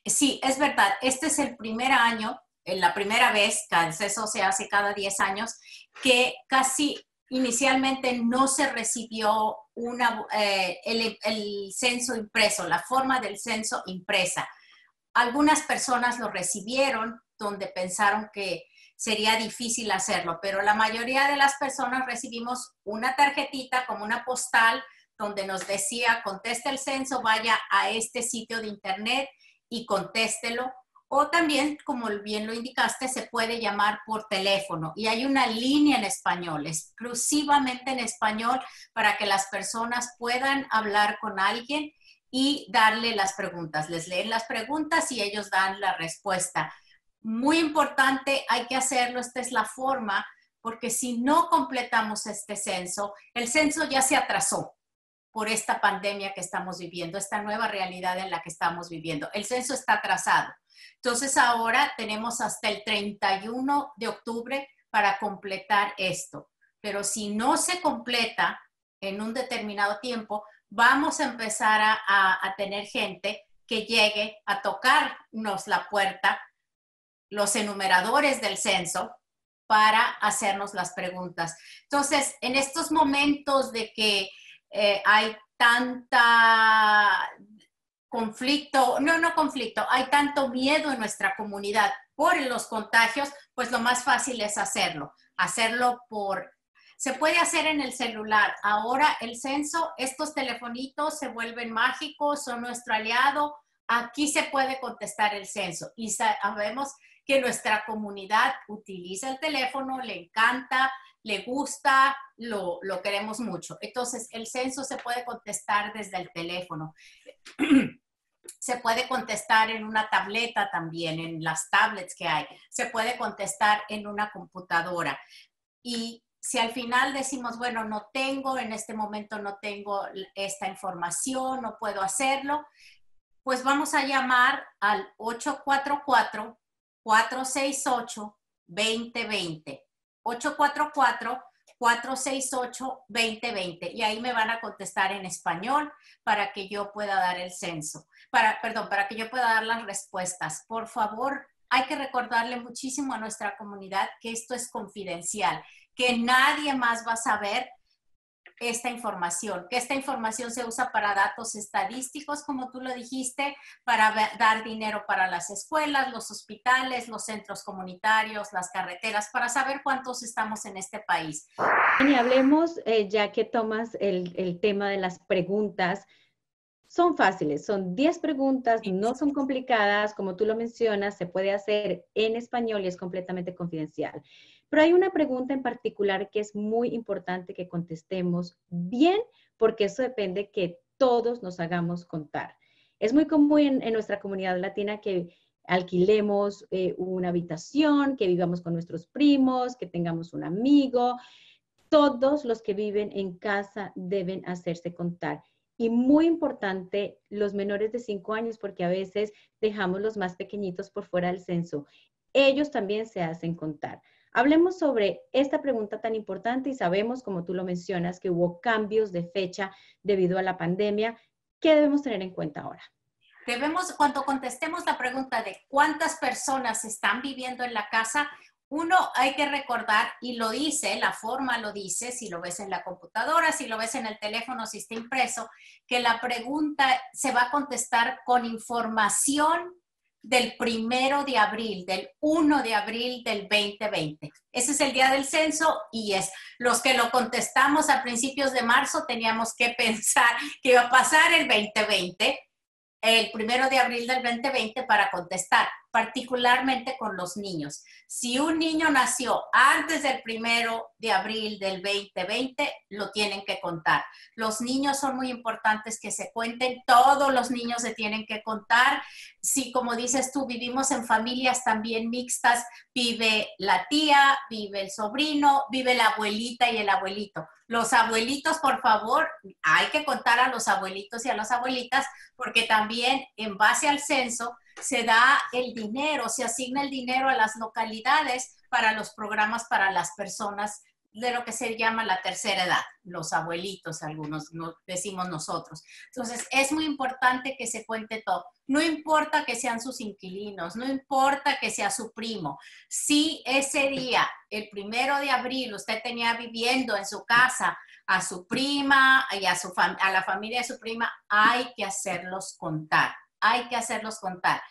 Sí, es verdad. Este es el primer año, la primera vez que el censo se hace cada 10 años, que casi inicialmente no se recibió el censo impreso, la forma del censo impresa. Algunas personas lo recibieron donde pensaron que sería difícil hacerlo, pero la mayoría de las personas recibimos una tarjetita como una postal donde nos decía, conteste el censo, vaya a este sitio de internet y contéstelo. O también, como bien lo indicaste, se puede llamar por teléfono y hay una línea en español, exclusivamente en español, para que las personas puedan hablar con alguien y darle las preguntas. Les leen las preguntas y ellos dan la respuesta. Muy importante, hay que hacerlo, esta es la forma, porque si no completamos este censo, el censo ya se atrasó por esta pandemia que estamos viviendo, esta nueva realidad en la que estamos viviendo. El censo está atrasado. Entonces ahora tenemos hasta el 31 de octubre para completar esto. Pero si no se completa en un determinado tiempo, vamos a empezar a tener gente que llegue a tocarnos la puerta, los enumeradores del censo, para hacernos las preguntas. Entonces, en estos momentos de que hay tanta conflicto, no conflicto, hay tanto miedo en nuestra comunidad por los contagios, pues lo más fácil es hacerlo se puede hacer en el celular. Ahora el censo, estos telefonitos se vuelven mágicos, son nuestro aliado. Aquí se puede contestar el censo y sabemos que nuestra comunidad utiliza el teléfono, le encanta, le gusta, lo queremos mucho. Entonces, el censo se puede contestar desde el teléfono. Se puede contestar en una tableta también, en las tablets que hay. Se puede contestar en una computadora. Y si al final decimos, bueno, en este momento no tengo esta información, no puedo hacerlo, pues vamos a llamar al 844-468-2020. 844-468-2020. Y ahí me van a contestar en español para que yo pueda dar el censo. Para que yo pueda dar las respuestas. Por favor, hay que recordarle muchísimo a nuestra comunidad que esto es confidencial, que nadie más va a saber que esta información se usa para datos estadísticos, como tú lo dijiste, para dar dinero para las escuelas, los hospitales, los centros comunitarios, las carreteras, para saber cuántos estamos en este país. Y hablemos, ya que tomas el tema de las preguntas, son fáciles, son 10 preguntas, no son complicadas, como tú lo mencionas, se puede hacer en español y es completamente confidencial. Pero hay una pregunta en particular que es muy importante que contestemos bien, porque eso depende que todos nos hagamos contar. Es muy común en nuestra comunidad latina que alquilemos una habitación, que vivamos con nuestros primos, que tengamos un amigo. Todos los que viven en casa deben hacerse contar. Y muy importante, los menores de 5 años, porque a veces dejamos los más pequeñitos por fuera del censo. Ellos también se hacen contar. Hablemos sobre esta pregunta tan importante y sabemos, como tú lo mencionas, que hubo cambios de fecha debido a la pandemia. ¿Qué debemos tener en cuenta ahora? Cuando contestemos la pregunta de cuántas personas están viviendo en la casa, hay que recordar, y lo dice, la forma lo dice, si lo ves en la computadora, si lo ves en el teléfono, si está impreso, que la pregunta se va a contestar con información del 1 de abril, del 1 de abril del 2020. Ese es el día del censo y los que lo contestamos a principios de marzo teníamos que pensar que iba a pasar el 2020, el 1 de abril del 2020 para contestar, particularmente con los niños. Si un niño nació antes del 1 de abril del 2020, lo tienen que contar. Los niños son muy importantes que se cuenten, todos los niños se tienen que contar. Si, como dices tú, vivimos en familias también mixtas, vive la tía, vive el sobrino, vive la abuelita y el abuelito. Los abuelitos, por favor, hay que contar a los abuelitos y a las abuelitas, porque también en base al censo se da el dinero, se asigna el dinero a las localidades para los programas para las personas de lo que se llama la tercera edad, los abuelitos, algunos decimos nosotros. Entonces, es muy importante que se cuente todo. No importa que sean sus inquilinos, no importa que sea su primo. Si ese día, el 1 de abril, usted tenía viviendo en su casa a su prima y a la familia de su prima, hay que hacerlos contar. Hay que hacerlos contar.